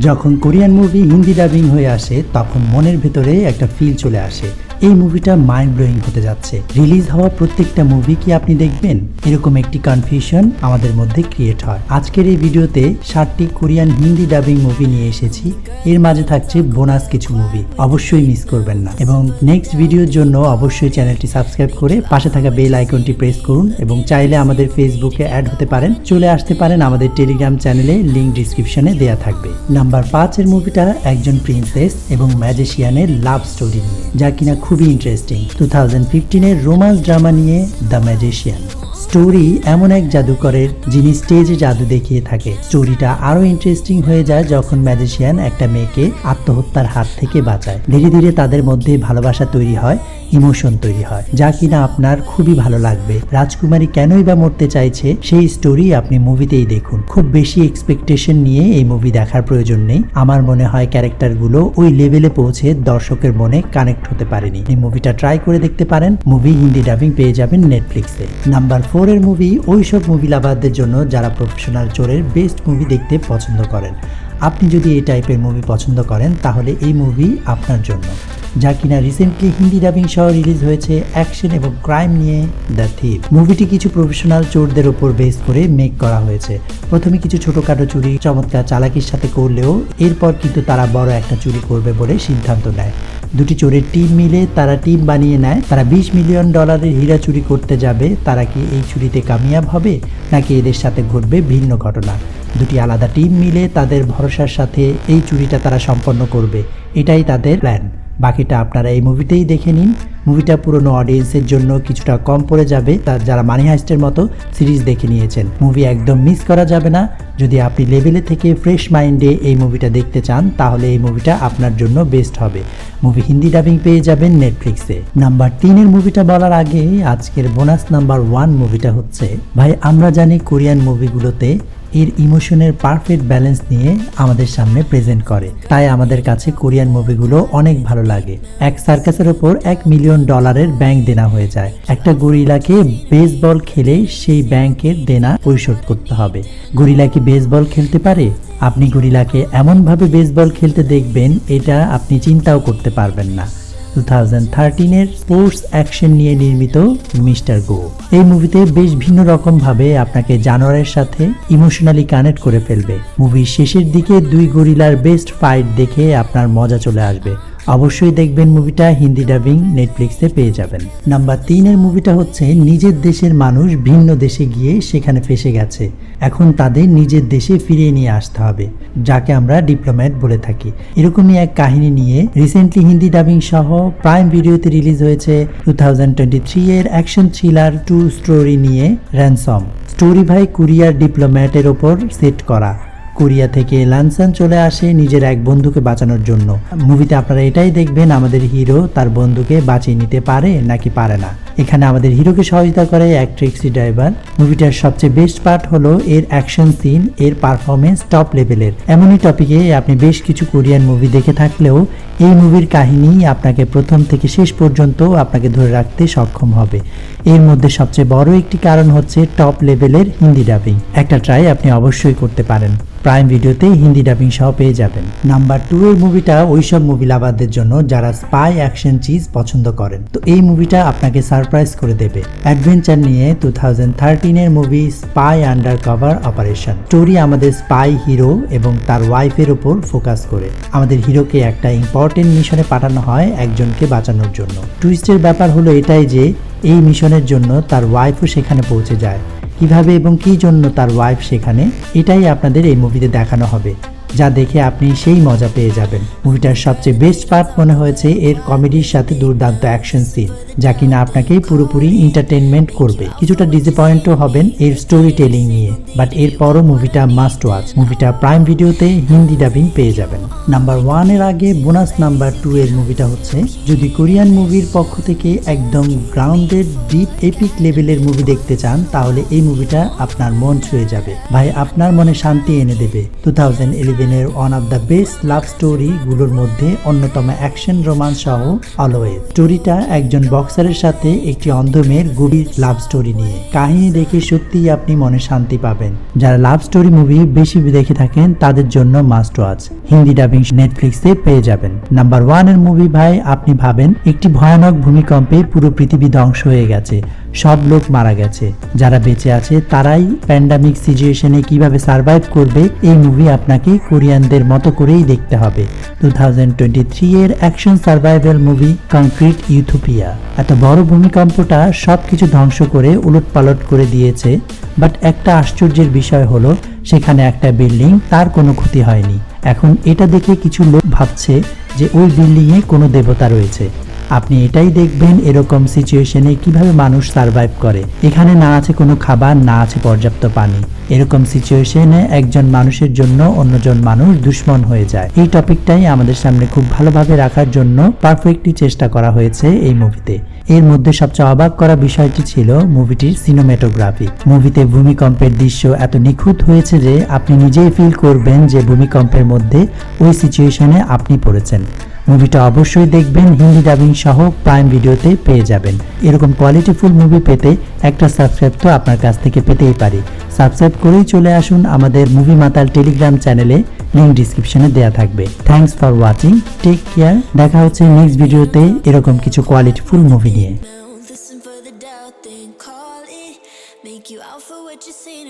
যখন Korean movie Hindi dubbing হয়ে আসে তখন মনের ভেতরে একটা ফিল চলে আসে, এই মুভিটা মাইন্ড ব্লোয়িং হতে যাচ্ছে। রিলিজ হওয়া প্রত্যেকটা মুভি কি আপনি দেখবেন? এরকম একটি কনফিউশন আমাদের মধ্যে ক্রিয়েট হয়। আজকের এই ভিডিওতে 7টি কোরিয়ান হিন্দি ডাবিং মুভি নিয়ে এসেছি। এর মাঝে থাকছে বোনাস কিছু মুভি, অবশ্যই মিস করবেন না। এবং নেক্সট ভিডিওর জন্য অবশ্যই চ্যানেলটি সাবস্ক্রাইব করে পাশে থাকা বেল আইকনটি প্রেস করুন এবং চাইলে আমাদের ফেসবুকে অ্যাড হতে পারেন, চলে আসতে পারেন আমাদের টেলিগ্রাম চ্যানেলে, লিংক ডিসক্রিপশনে দেওয়া থাকবে। নাম্বার 5 এর মুভিটা একজন প্রিন্সেস এবং ম্যাজিশিয়ানের লাভ স্টোরি নিয়ে, যা কিনা খুবই ইন্টারেস্টিং। 2015 এর রোমান্স ড্রামা নিয়ে দ্য ম্যাজিশিয়ান। স্টোরি এমন এক জাদুকরের যিনি স্টেজে জাদু দেখিয়ে থাকে। স্টোরিটা আরো ইন্টারেস্টিং হয়ে যায় যখন ম্যাজিশিয়ান একটা মেয়েকে আত্মহত্যার হাত থেকে বাঁচায়। ধীরে ধীরে তাদের মধ্যে ভালোবাসা তৈরি হয়, ইমোশন তৈরি হয়, যা কিনা আপনার খুবই ভালো লাগবে। রাজকুমারী কেনই বা মরতে চাইছে সেই স্টোরি আপনি মুভিতেই দেখুন। খুব বেশি এক্সপেকটেশন নিয়ে এই মুভি দেখার প্রয়োজন নেই। আমার মনে হয় ক্যারেক্টারগুলো ওই লেভেলে পৌঁছে দর্শকের মনে কানেক্ট হতে পারেনি। এই মুভিটা ট্রাই করে দেখতে পারেন। মুভি হিন্দি ডাবিং পেয়ে যাবেন নেটফ্লিক্সে। নাম্বার 4 এর মুভি ওই সব মুভি লাভারদের জন্য যারা প্রফেশনাল চোরের বেস্ট মুভি দেখতে পছন্দ করেন। আপনি যদি এই টাইপের মুভি পছন্দ করেন তাহলে এই মুভি আপনার জন্য, যা কিনা রিসেন্টলি হিন্দি ডাবিং সহ রিলিজ হয়েছে অ্যাকশন এবং ক্রাইম নিয়ে দ্য থিপ। মুভিটি কিছু প্রফেশনাল চোরদের ওপর বেস করে মেক করা হয়েছে। প্রথমে কিছু ছোটখাটো চুরি চমৎকার চালাকির সাথে করলেও এরপর কিন্তু তারা বড় একটা চুরি করবে বলে সিদ্ধান্ত নেয়। দুটি চোরের টিম মিলে তারা টিম বানিয়ে নেয়। তারা $20 মিলিয়ন হীরা চুরি করতে যাবে। তারা কি এই চুরিতে কামিয়াব হবে নাকি এদের সাথে ঘটবে ভিন্ন ঘটনা? দুটি আলাদা টিম মিলে তাদের ভরসার সাথে এই চুরিটা তারা সম্পন্ন করবে, এটাই তাদের প্ল্যান। বাকিটা আপনারা এই মুভিতেই দেখে নিন। মুভিটা পুরনো অডিয়েন্সের জন্য কিছুটা কম পড়ে যাবে, যারা মানি হাইস্টের মতো সিরিজ দেখে নিয়েছেন। মুভি একদম মিস করা যাবে না। যদি আপনি লেভেলে থেকে ফ্রেশ মাইন্ডে এই মুভিটা দেখতে চান তাহলে এই মুভিটা আপনার জন্য বেস্ট হবে। মুভি হিন্দি ডাবিং পেয়ে যাবেন নেটফ্লিক্সে। নাম্বার 3 এর মুভিটা বলার আগে আজকের বোনাস নাম্বার 1 মুভিটা হচ্ছে, ভাই আমরা জানি কোরিয়ান মুভিগুলোতে এর ইমোশনের পারফেক্ট ব্যালেন্স নিয়ে আমাদের সামনে প্রেজেন্ট করে, তাই আমাদের কাছে কোরিয়ান মুভিগুলো অনেক ভালো লাগে। এক সার্কাসের ওপর $1 মিলিয়ন ব্যাংক দেনা হয়ে যায়। একটা গরিলাকে বেসবল খেলে সেই ব্যাংকের দেনা পরিশোধ করতে হবে। গরিলা কি বেসবল খেলতে পারে? আপনি গরিলাকে এমনভাবে বেসবল খেলতে দেখবেন এটা আপনি চিন্তাও করতে পারবেন না। 2013 এর স্পোর্টস অ্যাকশন নিয়ে নির্মিত মিস্টার গো। এই মুভিতে বেশ ভিন্ন রকম ভাবে আপনাকে জানোয়ারের সাথে ইমোশনালি কানেক্ট করে ফেলবে। মুভির শেষের দিকে দুই গরিলার বেস্ট ফাইট দেখে আপনার মজা চলে আসবে। অবশ্যই দেখবেন মুভিটা, হিন্দি ডাবিং নেটফ্লিক্সে পেয়ে যাবেন। নাম্বার 3 এর মুভিটা হচ্ছে নিজের দেশের মানুষ ভিন্ন দেশে গিয়ে সেখানে ফেসে গেছে, এখন তাদের নিজের দেশে ফিরিয়ে নিয়ে আসতে হবে, যাকে আমরা ডিপ্লোম্যাট বলে থাকি। এরকমই এক কাহিনী নিয়ে রিসেন্টলি হিন্দি ডাবিং সহ প্রাইম ভিডিওতে রিলিজ হয়েছে 2023 এর অ্যাকশন থ্রিলার টু স্টোরি নিয়ে র্যানসম। স্টোরি ভাই কোরিয়ার ডিপ্লোম্যাটের ওপর সেট করা। কোরিয়া থেকে লানসান চলে আসে নিজের এক বন্ধুকে বাঁচানোর জন্য। মুভিতে আপনারা এটাই দেখবেন, আমাদের হিরো তার বন্ধুকে বাঁচিয়ে নিতে পারে নাকি পারে না। এখানে আমাদের হিরোকে সহযোগিতা করে এক ট্যাক্সি ড্রাইভার। মুভিটার সবচেয়ে বেস্ট পার্ট হলো এর অ্যাকশন সিন, এর পারফরমেন্স টপ লেভেলের। এমনই টপিকে আপনি বেশ কিছু কোরিয়ান মুভি দেখে থাকলেও এই মুভির কাহিনী আপনাকে প্রথম থেকে শেষ পর্যন্ত আপনাকে ধরে রাখতে সক্ষম হবে। এর মধ্যে সবচেয়ে বড় একটি কারণ হচ্ছে টপ লেভেলের হিন্দি ডাবিং। একটা ট্রাই আপনি অবশ্যই করতে পারেন। প্রাইম ভিডিওতে হিন্দি ডাবিং সহ পেয়ে যাবেন। নাম্বার 2 এর মুভিটা ওইসব মুভি লাভারদের জন্য যারা স্পাই অ্যাকশন চিজ পছন্দ করেন। তো এই মুভিটা আপনাকে সারপ্রাইজ করে দেবে। অ্যাডভেঞ্চার নিয়ে 2013 এর movie spy under cover operation. Story আমাদের স্পাই হিরো এবং তার ওয়াইফের উপর ফোকাস করে। আমাদের হিরোকে একটা ইম্পর্টেন্ট মিশনে পাঠানো হয় একজনকে বাঁচানোর জন্য। টুইস্টের ব্যাপার হলো এটাই যে এই মিশনের জন্য তার ওয়াইফও সেখানে পৌঁছে যায়। কিভাবে এবং কি জন্য তার ওয়াইফ সেখানে, এটাই আপনাদের এই মুভিতে দেখানো হবে, যা দেখে আপনি সেই মজা পেয়ে যাবেন। মুভিটার সবচেয়ে বেস্ট পার্ট মনে হয়েছে এর কমেডির সাথে দুর্দান্ত অ্যাকশন সিন, যা কিনা আপনাকে পুরোপুরি এন্টারটেইনমেন্ট করবে। কিছুটা ডিসঅ্যাপয়েন্টও হবেন এর স্টোরি টেলিং নিয়ে, বাট এরপরও মুভিটা মাস্ট ওয়াচ। মুভিটা প্রাইম ভিডিওতে হিন্দি ডাবিং পেয়ে যাবেন। নাম্বার 1 এর আগে বোনাস নাম্বার 2 এর মুভিটা হচ্ছে, যদি কোরিয়ান মুভির পক্ষ থেকে একদম গ্রাউন্ডেড ডিপ এপিক লেভেলের মুভি দেখতে চান তাহলে এই মুভিটা আপনার মন ছুঁয়ে যাবে। ভাই আপনার মনে শান্তি এনে দেবে। 2011 2011-এর one of the best love story গুলোর মধ্যে অন্যতম অ্যাকশন রোমান্স সহ অলওয়েজ। স্টোরিটা একজন বক্সারের সাথে একটি অন্ধ মেয়ের গভীর লাভ স্টোরি নিয়ে। কাহিনী দেখে সত্যিই আপনি মনে শান্তি পাবেন। যারা লাভ স্টোরি মুভি বেশি দেখে থাকেন তাদের জন্য মাস্ট ওয়াচ। হিন্দি ডাবিং নেটফ্লিক্সে পেয়ে যাবেন। নাম্বার 1 এর মুভি ভাই, আপনি ভাবেন একটি ভয়ানক ভূমিকম্পে পুরো পৃথিবী ধ্বংস হয়ে গেছে, সব লোক মারা গেছে, যারা বেঁচে আছে তারাই প্যান্ডামিক সিচুয়েশনে কিভাবে সার্ভাইভ করবে। এই মুভি আপনাকে কোরিয়ানদের মতো করেই দেখতে হবে। 2023 এর action survival movie concrete Ethiopia. এত বড় ভূমিকম্পটা সবকিছু ধ্বংস করে উলটপালট করে দিয়েছে, বাট একটা আশ্চর্যের বিষয় হলো সেখানে একটা বিল্ডিং, তার কোনো ক্ষতি হয়নি। এখন এটা দেখে কিছু লোক ভাবছে যে ওই বিল্ডিংয়ে কোনো দেবতা রয়েছে। আপনি এটাই দেখবেন এরকম সিচুয়েশনে কিভাবে মানুষ সার্ভাইভ করে। এখানে না আছে কোনো খাবার, না আছে পর্যাপ্ত পানি। এরকম সিচুয়েশনে একজন মানুষের জন্য অন্যজন মানুষ দুশ্মন হয়ে যায়। এই টপিকটাই আমাদের সামনে খুব ভালোভাবে রাখার জন্য পারফেক্টলি চেষ্টা করা হয়েছে এই মুভিতে। এর মধ্যে সবচেয়ে অবাক করা বিষয়টি ছিল মুভিটির সিনেমাটোগ্রাফি। মুভিতে ভূমিকম্পের দৃশ্য এত নিখুঁত হয়েছে যে আপনি নিজেই ফিল করবেন যে ভূমিকম্পের মধ্যে ওই সিচুয়েশনে আপনি পড়েছেন। মুভিটা অবশ্যই দেখবেন, হিন্দি ডাবিং সহ প্রাইম ভিডিওতে পেয়ে যাবেন। এরকম কোয়ালিটিফুল মুভি পেতে একটা সাবস্ক্রাইব তো আপনার কাছ থেকে পেতেই পারি। সাবস্ক্রাইব করেই চলে আসুন আমাদের মুভি মাতাল টেলিগ্রাম চ্যানেলে, লিংক ডিসক্রিপশনে দেওয়া থাকবে। Thanks for watching, take care. দেখা হচ্ছে নেক্সট ভিডিওতে এরকম কিছু কোয়ালিটিফুল মুভি নিয়ে।